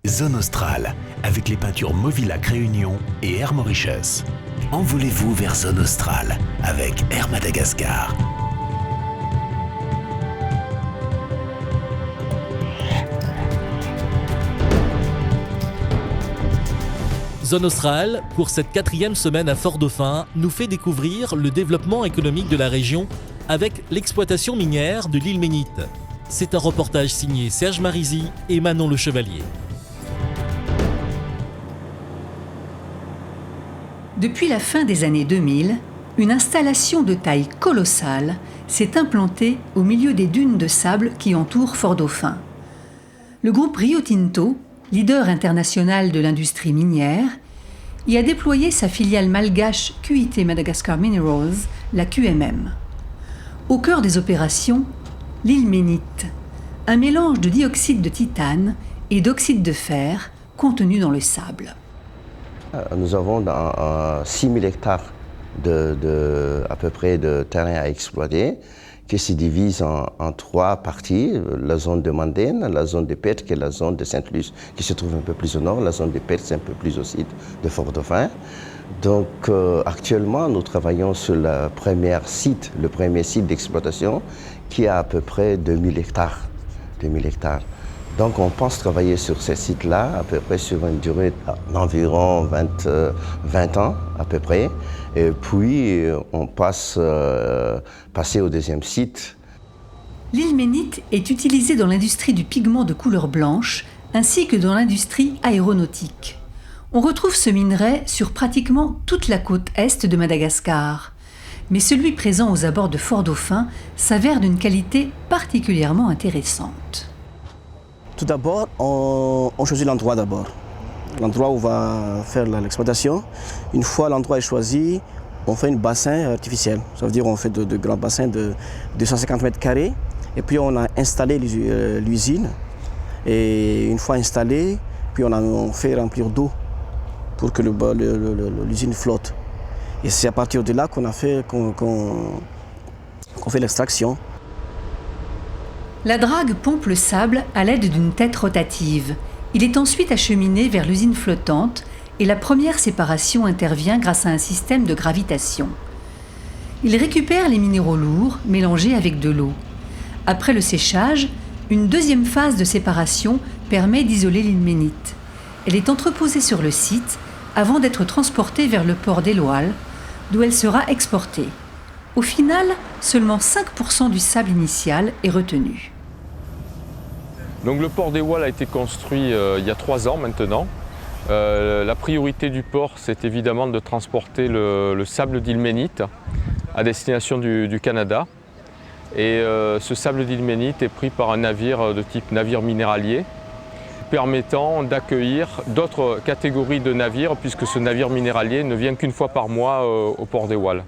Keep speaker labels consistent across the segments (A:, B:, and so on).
A: Zone Australe, avec les peintures Movilac Réunion et Air Mauritius. Envolez-vous vers Zone Australe avec Air Madagascar.
B: Zone Australe, pour cette 4e semaine à Fort-Dauphin, nous fait découvrir le développement économique de la région avec l'exploitation minière de l'île Ménite. C'est un reportage signé Serge Marisy et Manon Le Chevalier.
C: Depuis la fin des années 2000, une installation de taille colossale s'est implantée au milieu des dunes de sable qui entourent Fort-Dauphin. Le groupe Rio Tinto, leader international de l'industrie minière, y a déployé sa filiale malgache QIT Madagascar Minerals, la QMM. Au cœur des opérations, l'île Ménite, un mélange de dioxyde de titane et d'oxyde de fer contenu dans le sable.
D: Nous avons 6 000 hectares à peu près de terrain à exploiter, qui se divise en 3 parties, la zone de Mandane, la zone de Perth et la zone de Sainte-Luce, qui se trouve un peu plus au nord, la zone de Perth c'est un peu plus au sud de Fort-Dauphin. Donc actuellement, nous travaillons sur le premier site d'exploitation, qui a à peu près 2000 hectares. Donc on pense travailler sur ces sites-là à peu près sur une durée d'environ 20 ans à peu près. Et puis on passer au deuxième site.
C: L'île Ménite est utilisée dans l'industrie du pigment de couleur blanche ainsi que dans l'industrie aéronautique. On retrouve ce minerai sur pratiquement toute la côte est de Madagascar. Mais celui présent aux abords de Fort-Dauphin s'avère d'une qualité particulièrement intéressante.
E: Tout d'abord, on choisit l'endroit d'abord. L'endroit où on va faire l'exploitation. Une fois l'endroit est choisi, on fait un bassin artificiel. Ça veut dire qu'on fait de grands bassins de 250 mètres carrés. Et puis on a installé l'usine. Et une fois installée, puis on fait remplir d'eau pour que l'usine flotte. Et c'est à partir de là qu'on fait l'extraction.
C: La drague pompe le sable à l'aide d'une tête rotative. Il est ensuite acheminé vers l'usine flottante et la première séparation intervient grâce à un système de gravitation. Il récupère les minéraux lourds mélangés avec de l'eau. Après le séchage, une deuxième phase de séparation permet d'isoler l'île Ménite. Elle est entreposée sur le site avant d'être transportée vers le port d'Eloal, d'où elle sera exportée. Au final, seulement 5% du sable initial est retenu.
F: Donc le port d'Eloal a été construit il y a 3 ans maintenant. La priorité du port, c'est évidemment de transporter le sable d'île Ménite à destination du Canada. Et ce sable d'île Ménite est pris par un navire de type navire minéralier, permettant d'accueillir d'autres catégories de navires, puisque ce navire minéralier ne vient qu'une fois par mois au port d'Eloal.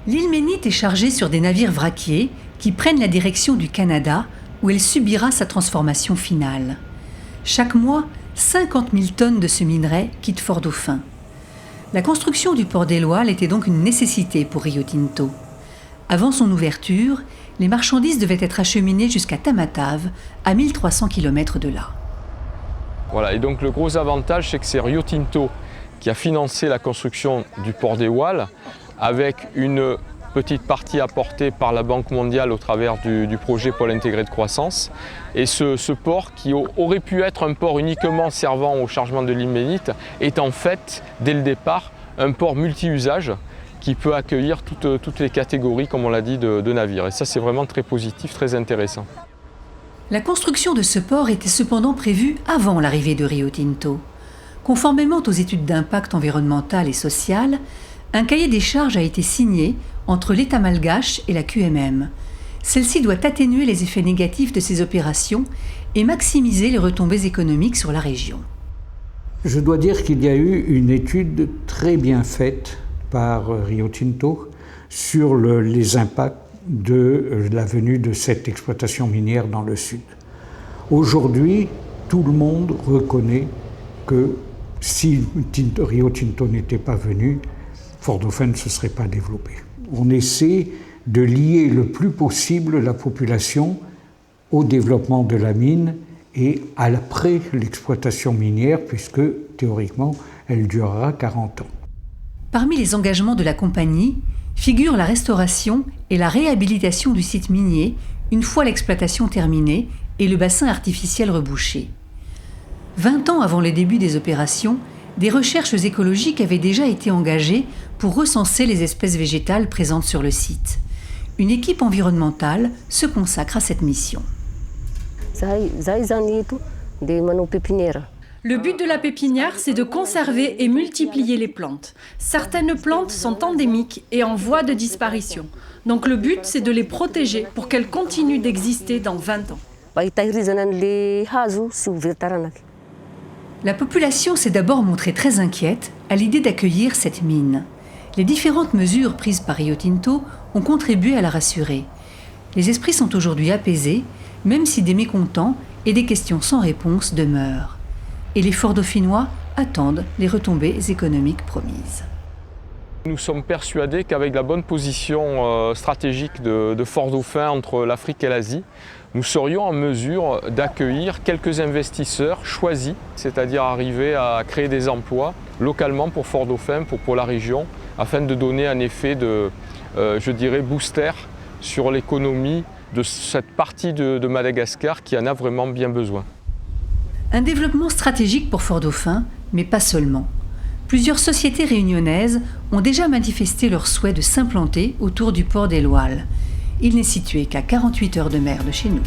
C: L'île Ménite est chargée sur des navires vraquiers qui prennent la direction du Canada, où elle subira sa transformation finale. Chaque mois, 50 000 tonnes de ce minerai quittent Fort-Dauphin. La construction du port d'Eloal était donc une nécessité pour Rio Tinto. Avant son ouverture, les marchandises devaient être acheminées jusqu'à Tamatave, à 1300 km de là.
F: Voilà, et donc le gros avantage, c'est que c'est Rio Tinto qui a financé la construction du port d'Eloal, avec une petite partie apportée par la Banque mondiale au travers du projet Pôle intégré de croissance. Et ce port, qui aurait pu être un port uniquement servant au chargement de l'île Ménite, est en fait, dès le départ, un port multi-usage qui peut accueillir toutes les catégories, comme on l'a dit, de navires. Et ça, c'est vraiment très positif, très intéressant.
C: La construction de ce port était cependant prévue avant l'arrivée de Rio Tinto. Conformément aux études d'impact environnemental et social, un cahier des charges a été signé entre l'État malgache et la QMM. Celle-ci doit atténuer les effets négatifs de ces opérations et maximiser les retombées économiques sur la région.
G: Je dois dire qu'il y a eu une étude très bien faite par Rio Tinto sur les impacts de la venue de cette exploitation minière dans le sud. Aujourd'hui, tout le monde reconnaît que si Rio Tinto n'était pas venu, Fort-Dauphin ne se serait pas développé. On essaie de lier le plus possible la population au développement de la mine et après l'exploitation minière, puisque théoriquement, elle durera 40 ans.
C: Parmi les engagements de la compagnie figurent la restauration et la réhabilitation du site minier une fois l'exploitation terminée et le bassin artificiel rebouché. 20 ans avant le début des opérations, des recherches écologiques avaient déjà été engagées pour recenser les espèces végétales présentes sur le site. Une équipe environnementale se consacre à cette mission.
H: Le but de la pépinière, c'est de conserver et multiplier les plantes. Certaines plantes sont endémiques et en voie de disparition. Donc le but, c'est de les protéger pour qu'elles continuent d'exister dans 20 ans.
C: La population s'est d'abord montrée très inquiète à l'idée d'accueillir cette mine. Les différentes mesures prises par Rio Tinto ont contribué à la rassurer. Les esprits sont aujourd'hui apaisés, même si des mécontents et des questions sans réponse demeurent. Et les Fort-Dauphinois attendent les retombées économiques promises.
F: Nous sommes persuadés qu'avec la bonne position stratégique de Fort-Dauphin entre l'Afrique et l'Asie, nous serions en mesure d'accueillir quelques investisseurs choisis, c'est-à-dire arriver à créer des emplois localement pour Fort-Dauphin, pour la région, afin de donner un effet de, booster sur l'économie de cette partie de Madagascar qui en a vraiment bien besoin.
C: Un développement stratégique pour Fort-Dauphin, mais pas seulement. Plusieurs sociétés réunionnaises ont déjà manifesté leur souhait de s'implanter autour du port des Loiles. Il n'est situé qu'à 48 heures de mer de chez nous.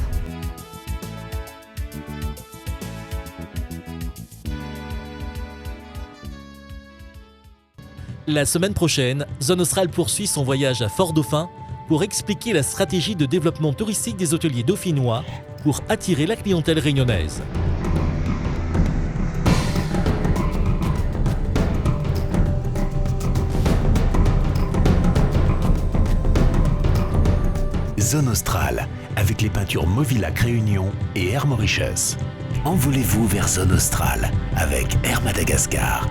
B: La semaine prochaine, Zone Australe poursuit son voyage à Fort-Dauphin pour expliquer la stratégie de développement touristique des hôteliers dauphinois pour attirer la clientèle réunionnaise.
A: Zone Australe, avec les peintures Movilac Réunion et Air Mauritius. Envolez-vous vers Zone Australe avec Air Madagascar.